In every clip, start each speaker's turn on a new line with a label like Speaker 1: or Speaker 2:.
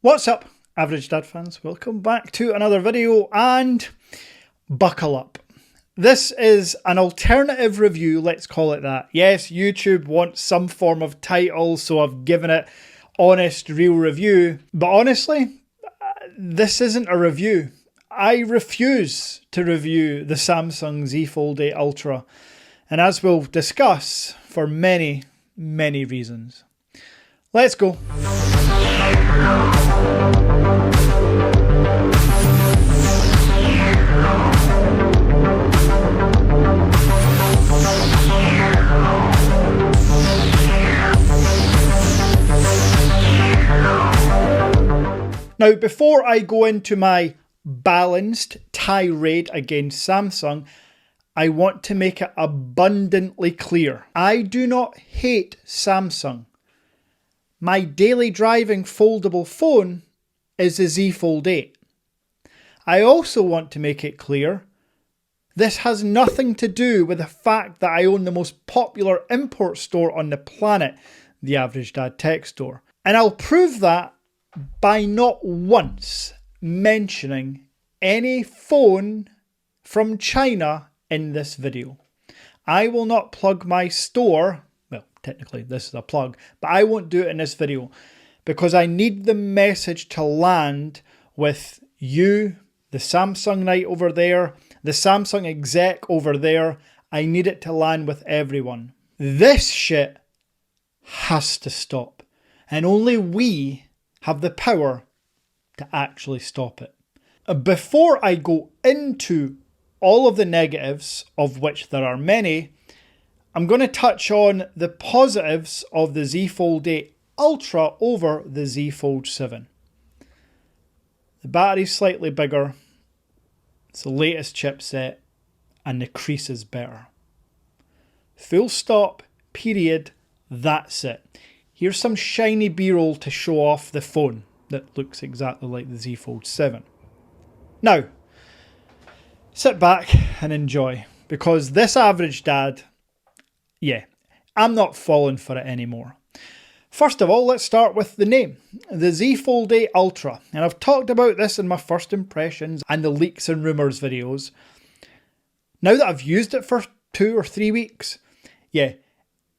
Speaker 1: What's up, Average Dad fans? Welcome back to another video, and buckle up. This is an alternative review, let's call it that. Yes, YouTube wants some form of title, so I've given it honest, real review. But honestly, this isn't a review. I refuse to review the Samsung Z Fold 8 Ultra, and as we'll discuss, for many, many reasons. Let's go. Now, before I go into my balanced tirade against Samsung, I want to make it abundantly clear. I do not hate Samsung. My daily driving foldable phone is the Z Fold 8. I also want to make it clear, this has nothing to do with the fact that I own the most popular import store on the planet, the Average Dad Tech Store. And I'll prove that by not once mentioning any phone from China in this video. I will not plug my store. Well, technically this is a plug, but I won't do it in this video because I need the message to land with you, the Samsung Knight over there, the Samsung exec over there. I need it to land with everyone. This shit has to stop, and only we have the power to actually stop it. Before I go into all of the negatives, of which there are many, I'm going to touch on the positives of the Z Fold 8 Ultra over the Z Fold 7. The battery's slightly bigger, it's the latest chipset, and the crease is better. Full stop, period, that's it. Here's some shiny B-roll to show off the phone that looks exactly like the Z Fold 7. Now, sit back and enjoy, because this Average Dad, yeah, I'm not falling for it anymore. First of all, let's start with the name, the Z Fold 8 Ultra. And I've talked about this in my first impressions and the leaks and rumours videos. Now that I've used it for 2 or 3 weeks, yeah,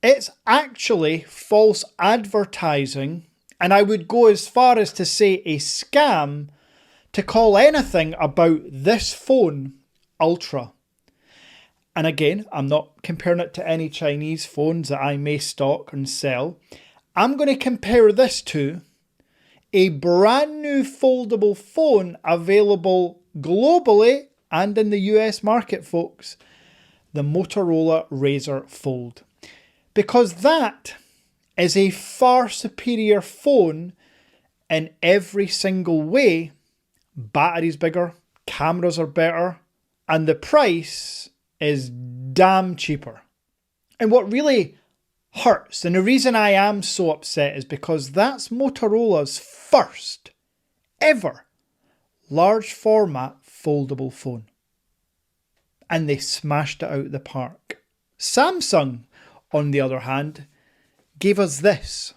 Speaker 1: it's actually false advertising, and I would go as far as to say a scam, to call anything about this phone Ultra. And again, I'm not comparing it to any Chinese phones that I may stock and sell. I'm going to compare this to a brand new foldable phone available globally and in the US market, folks, the Motorola Razr Fold. Because that is a far superior phone in every single way. Battery's bigger, cameras are better, and the price is damn cheaper. And what really hurts, and the reason I am so upset, is because that's Motorola's first ever large format foldable phone. And they smashed it out the park. Samsung, on the other hand, gave us this.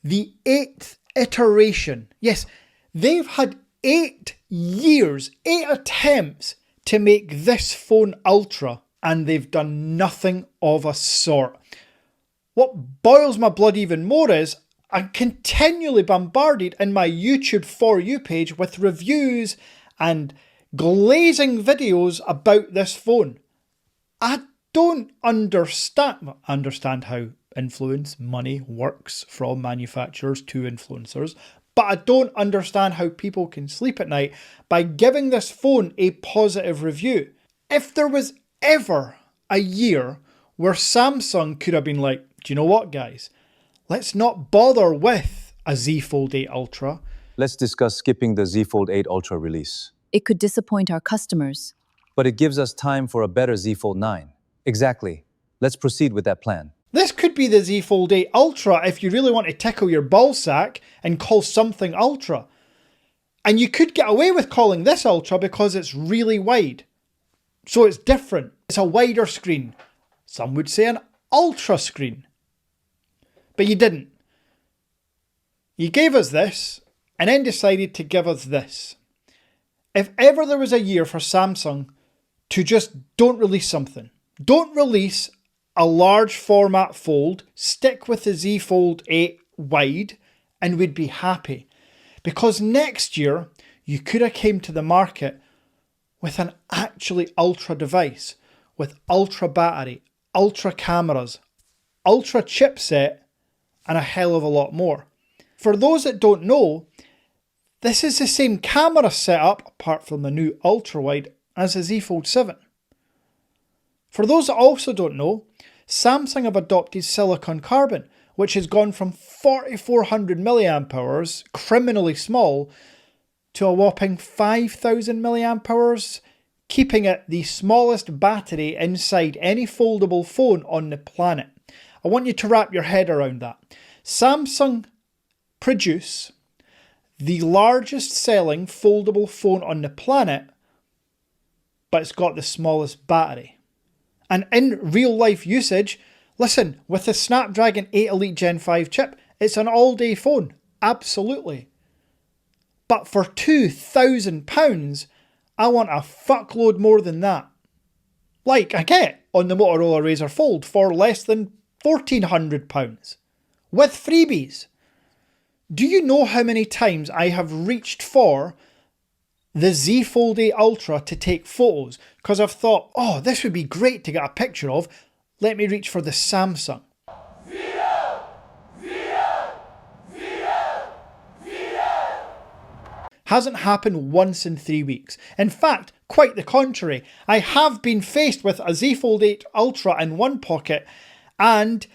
Speaker 1: The 8th iteration. Yes, they've had 8 years, 8 attempts to make this phone Ultra, and they've done nothing of a sort. What boils my blood even more is I'm continually bombarded in my YouTube For You page with reviews and glazing videos about this phone. I don't understand how influence money works from manufacturers to influencers, but I don't understand how people can sleep at night by giving this phone a positive review. If there was ever a year where Samsung could have been like, do you know what, guys? Let's not bother with a Z Fold 8 Ultra.
Speaker 2: Let's discuss skipping the Z Fold 8 Ultra release.
Speaker 3: It could disappoint our customers.
Speaker 2: But it gives us time for a better Z Fold 9. Exactly. Let's proceed with that plan.
Speaker 1: This could be the Z Fold 8 Ultra if you really want to tickle your ballsack and call something Ultra. And you could get away with calling this Ultra because it's really wide. So it's different. It's a wider screen. Some would say an Ultra screen. But you didn't. You gave us this, and then decided to give us this. If ever there was a year for Samsung to just don't release something, don't release a large format fold, stick with the Z Fold 8 wide, and we'd be happy. Because next year, you could have came to the market with an actually ultra device, with ultra battery, ultra cameras, ultra chipset, and a hell of a lot more. For those that don't know, this is the same camera setup, apart from the new ultra wide, as the Z Fold 7. For those that also don't know, Samsung have adopted silicon carbon, which has gone from 4400 milliamp hours, criminally small, to a whopping 5000 milliamp hours, keeping it the smallest battery inside any foldable phone on the planet. I want you to wrap your head around that. Samsung produce the largest selling foldable phone on the planet, but it's got the smallest battery. And in real life usage, listen, with the Snapdragon 8 Elite Gen 5 chip, it's an all-day phone, absolutely. But for £2,000, I want a fuckload more than that. Like I get on the Motorola Razr Fold for less than £1,400, with freebies. Do you know how many times I have reached for the Z Fold 8 Ultra to take photos because I've thought, oh, this would be great to get a picture of. Let me reach for the Samsung. Hasn't happened once in 3 weeks. In fact, quite the contrary. I have been faced with a Z Fold 8 Ultra in one pocket and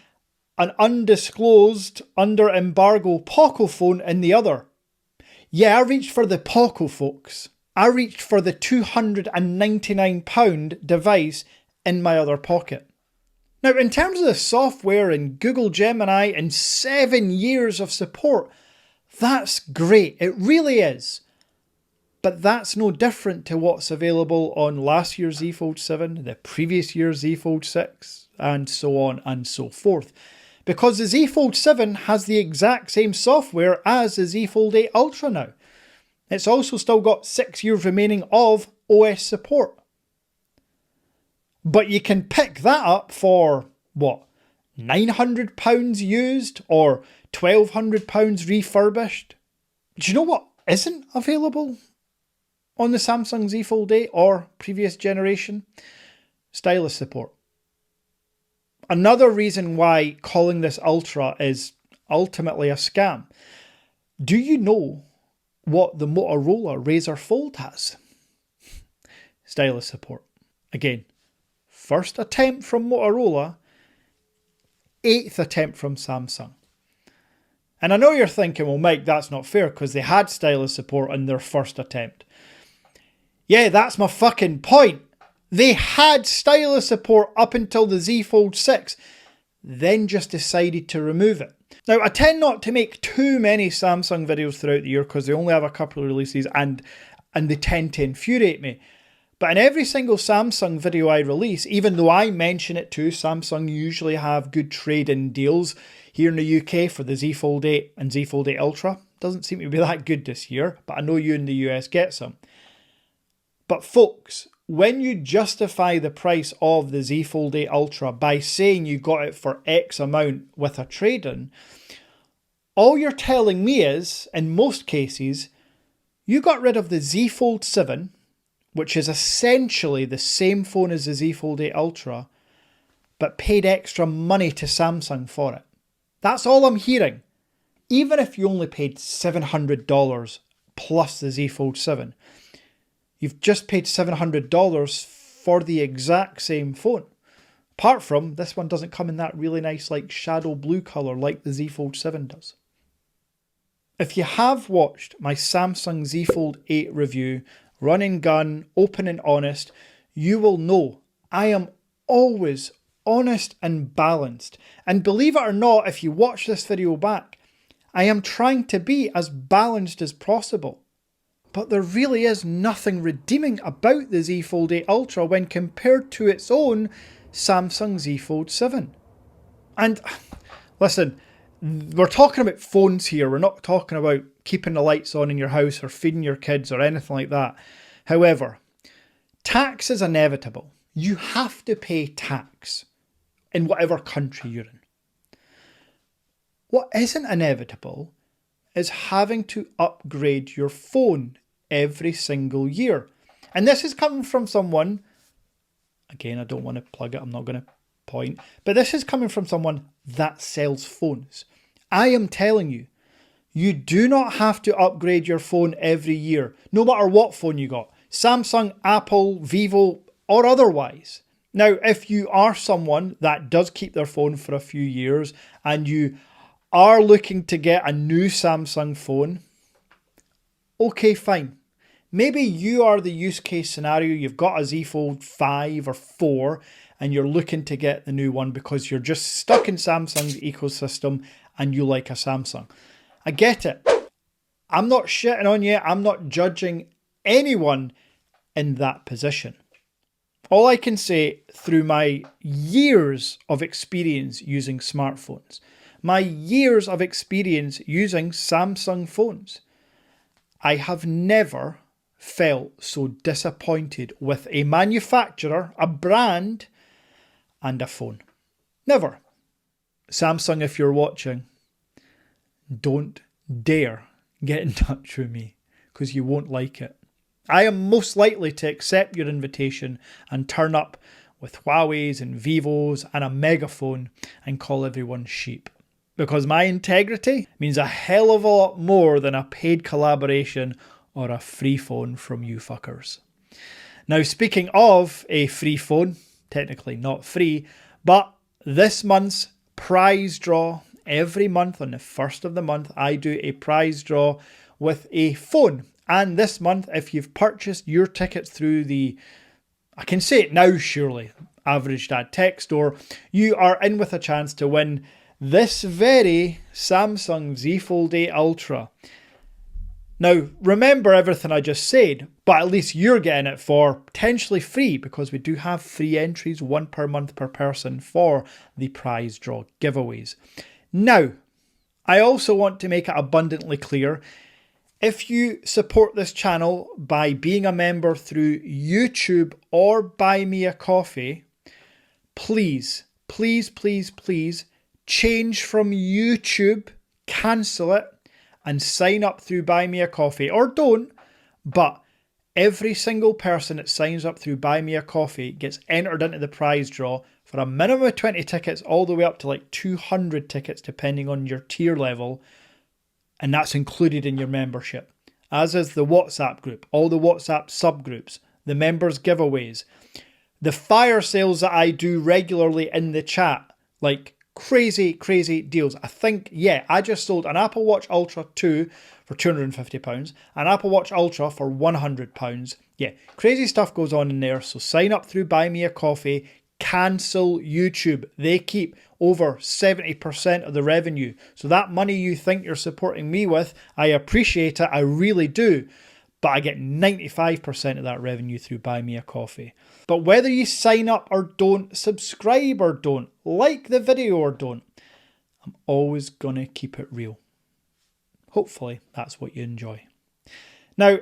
Speaker 1: an undisclosed, under embargo Poco phone in the other. Yeah, I reached for the Poco, folks. I reached for the £299 device in my other pocket. Now, in terms of the software and Google Gemini and 7 years of support, that's great. It really is. But that's no different to what's available on last year's Z Fold 7, the previous year's Z Fold 6, and so on and so forth. Because the Z Fold 7 has the exact same software as the Z Fold 8 Ultra now. It's also still got 6 years remaining of OS support. But you can pick that up for, what, £900 used or £1,200 refurbished? Do you know what isn't available on the Samsung Z Fold 8 or previous generation? Stylus support. Another reason why calling this Ultra is ultimately a scam. Do you know what the Motorola Razr Fold has? Stylus support. Again, first attempt from Motorola, 8th attempt from Samsung. And I know you're thinking, well, Mike, that's not fair because they had stylus support on their first attempt. Yeah, that's my fucking point. They had stylus support up until the Z Fold 6, then just decided to remove it. Now, I tend not to make too many Samsung videos throughout the year because they only have a couple of releases and they tend to infuriate me. But in every single Samsung video I release, even though I mention it too, Samsung usually have good trade-in deals here in the UK for the Z Fold 8 and Z Fold 8 Ultra. Doesn't seem to be that good this year, but I know you in the US get some. But folks, when you justify the price of the Z Fold 8 Ultra by saying you got it for X amount with a trade-in, all you're telling me is, in most cases, you got rid of the Z Fold 7, which is essentially the same phone as the Z Fold 8 Ultra, but paid extra money to Samsung for it. That's all I'm hearing. Even if you only paid $700 plus the Z Fold 7, you've just paid $700 for the exact same phone. Apart from, this one doesn't come in that really nice like shadow blue colour like the Z Fold 7 does. If you have watched my Samsung Z Fold 8 review, run and gun, open and honest, you will know I am always honest and balanced. And believe it or not, if you watch this video back, I am trying to be as balanced as possible. But there really is nothing redeeming about the Z Fold 8 Ultra when compared to its own Samsung Z Fold 7. And listen, we're talking about phones here, we're not talking about keeping the lights on in your house or feeding your kids or anything like that. However, tax is inevitable. You have to pay tax in whatever country you're in. What isn't inevitable is having to upgrade your phone every single year. And this is coming from someone, again, I don't want to plug it, I'm not going to point, but this is coming from someone that sells phones. I am telling you, you do not have to upgrade your phone every year, no matter what phone you got. Samsung, Apple, Vivo, or otherwise. Now, if you are someone that does keep their phone for a few years and you are looking to get a new Samsung phone, okay, fine. Maybe you are the use case scenario. You've got a Z Fold 5 or 4 and you're looking to get the new one because you're just stuck in Samsung's ecosystem and you like a Samsung. I get it. I'm not shitting on you. I'm not judging anyone in that position. All I can say through my years of experience using smartphones, my years of experience using Samsung phones, I have never felt so disappointed with a manufacturer, a brand, and a phone. Never. Samsung, if you're watching, don't dare get in touch with me because you won't like it. I am most likely to accept your invitation and turn up with Huawei's and Vivo's and a megaphone and call everyone sheep. Because my integrity means a hell of a lot more than a paid collaboration or a free phone from you fuckers. Now, speaking of a free phone, technically not free, but this month's prize draw, every month on the first of the month, I do a prize draw with a phone. And this month, if you've purchased your tickets through I can say it now surely, Average Dad Tech Store, you are in with a chance to win this very Samsung Z Fold 8 Ultra. Now, remember everything I just said, but at least you're getting it for potentially free because we do have free entries, one per month per person for the prize draw giveaways. Now, I also want to make it abundantly clear, if you support this channel by being a member through YouTube or Buy Me a Coffee, please, please, please, please change from YouTube, cancel it, and sign up through Buy Me a Coffee. Or don't, but every single person that signs up through Buy Me a Coffee gets entered into the prize draw for a minimum of 20 tickets all the way up to like 200 tickets depending on your tier level. And that's included in your membership. As is the WhatsApp group, all the WhatsApp subgroups, the members giveaways, the fire sales that I do regularly in the chat, like crazy, crazy deals. I think, I just sold an Apple Watch Ultra 2 for £250, an Apple Watch Ultra for £100. Yeah, crazy stuff goes on in there. So sign up through Buy Me a Coffee, cancel YouTube. They keep over 70% of the revenue. So that money you think you're supporting me with, I appreciate it, I really do. But I get 95% of that revenue through Buy Me a Coffee. But whether you sign up or don't, subscribe or don't, like the video or don't, I'm always going to keep it real. Hopefully that's what you enjoy. Now,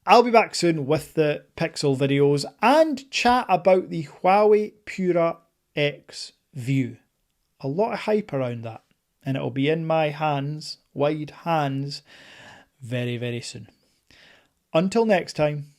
Speaker 1: I'll be back soon with the Pixel videos and chat about the Huawei Pura X View. A lot of hype around that. And it'll be in my hands, wide hands, very, very soon. Until next time.